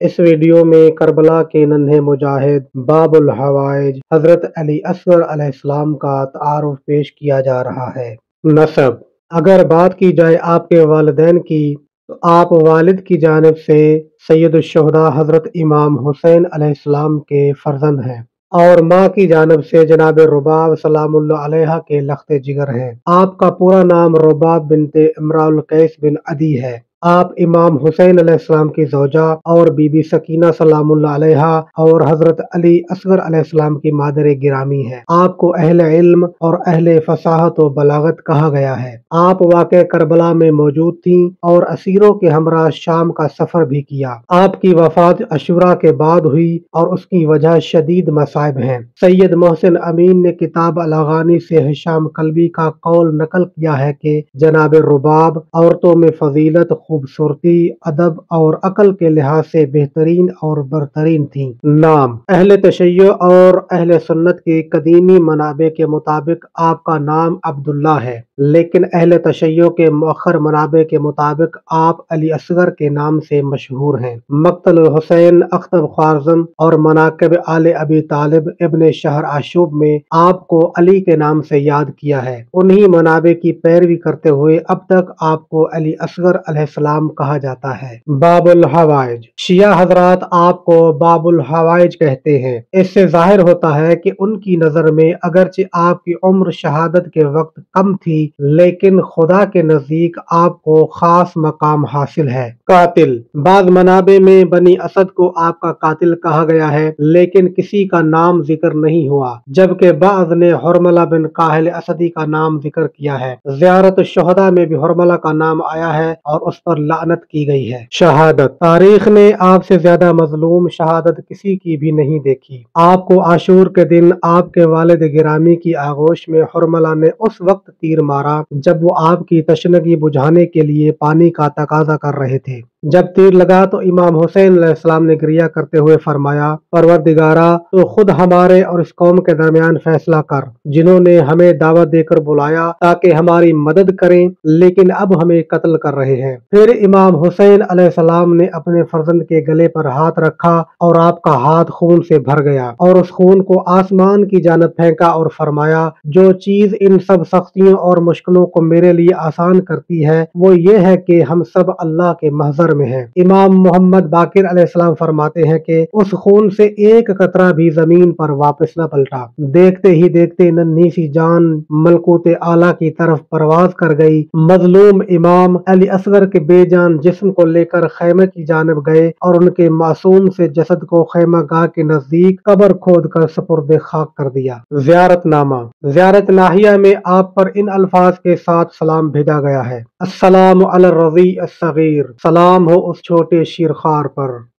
اس video میں کربلا کے ننھے مجاہد باب الحوائج حضرت علی اصغر علیہ السلام کا تعارف پیش کیا جا رہا ہے۔ نسب: اگر بات کی جائے آپ کے والدین کی تو آپ والد کی جانب سے سید الشہداء حضرت امام حسین علیہ السلام کے فرزند ہیں اور ماں کی جانب سے جناب رباب سلام اللہ علیہ کے لخت جگر ہیں۔ آپ کا پورا نام رباب بنت امراء القیس بن عدی ہے۔ آپ امام حسین علیہ السلام کی زوجہ اور بی بی سکینہ سلام اللہ علیہ اور حضرت علی اصغر علیہ السلام کی مادر گرامی ہیں۔ آپ کو اہل علم اور اہل فصاحت و بلاغت کہا گیا ہے۔ آپ واقع کربلا میں موجود تھیں اور اسیروں کے ہمراہ شام کا سفر بھی کیا۔ آپ کی وفات عاشوراء کے بعد ہوئی اور اس کی وجہ شدید مصائب ہیں۔ سید محسن امین نے کتاب الاغانی سے ہشام کلبی کا قول نقل کیا ہے کہ جناب رباب عورتوں میں فضیلت، خوبصورتی، ادب اور عقل کے لحاظ سے بہترین اور برترین تھیں۔ نام: اہل تشیع اور اہل سنت کی قدیمی منابع کے مطابق آپ کا نام عبداللہ ہے، لیکن اہل تشیع کے مؤخر منابع کے مطابق آپ علی اصغر کے نام سے مشہور ہیں۔ مقتل حسین اختب خوارزم اور مناقب آل ابی طالب ابن شہر آشوب میں آپ کو علی کے نام سے یاد کیا ہے۔ انہی منابع کی پیروی کرتے ہوئے اب تک آپ کو علی اصغر علیہ السلام کہا جاتا ہے۔ باب الحوائج: شیعہ حضرات آپ کو باب الحوائج کہتے ہیں۔ اس سے ظاہر ہوتا ہے کہ ان کی نظر میں اگرچہ آپ کی عمر شہادت کے وقت کم تھی لیکن خدا کے نزدیک آپ کو خاص مقام حاصل ہے۔ قاتل: بعض منابع میں بنی اسد کو آپ کا قاتل کہا گیا ہے لیکن کسی کا نام ذکر نہیں ہوا، جبکہ بعض نے حرملہ بن قاہل اسدی کا نام ذکر کیا ہے۔ زیارت الشہداء میں بھی حرملہ کا نام آیا ہے اور اس پر لعنت کی گئی ہے۔ شہادت: تاریخ نے آپ سے زیادہ مظلوم شہادت کسی کی بھی نہیں دیکھی۔ آپ کو عاشور کے دن آپ کے والد گرامی کی آغوش میں حرملہ نے اس وقت تیر مارا جب وہ آپ کی تشنگی بجھانے کے لیے پانی کا تقاضا کر رہے تھے۔ جب تیر لگا تو امام حسین علیہ السلام نے گریہ کرتے ہوئے فرمایا، پروردگارا تو خود ہمارے اور اس قوم کے درمیان فیصلہ کر جنہوں نے ہمیں دعوت دے کر بلایا تاکہ ہماری مدد کریں لیکن اب ہمیں قتل کر رہے ہیں۔ پھر امام حسین علیہ السلام نے اپنے فرزند کے گلے پر ہاتھ رکھا اور آپ کا ہاتھ خون سے بھر گیا اور اس خون کو آسمان کی جانب پھینکا اور فرمایا، جو چیز ان سب سختیوں اور مشکلوں کو میرے لیے آسان کرتی ہے وہ یہ ہے کہ ہم سب اللہ کے محضر میں ہیں۔ امام محمد باقر علیہ السلام فرماتے ہیں کہ اس خون سے ایک قطرہ بھی زمین پر واپس نہ پلٹا۔ دیکھتے ہی دیکھتے ننھی سی جان ملکوت اعلیٰ کی طرف پرواز کر گئی۔ مظلوم امام علی اصغر کے بے جان جسم کو لے کر خیمے کی جانب گئے اور ان کے معصوم سے جسد کو خیمہ گاہ کے نزدیک قبر کھود کر سپرد خاک کر دیا۔ زیارت نامہ: زیارت ناحیہ میں آپ پر ان الفاظ کے ساتھ سلام بھیجا گیا ہے: السلام علی الرضیع الصغیر، سلام ہو اس چھوٹے شیرخوار پر۔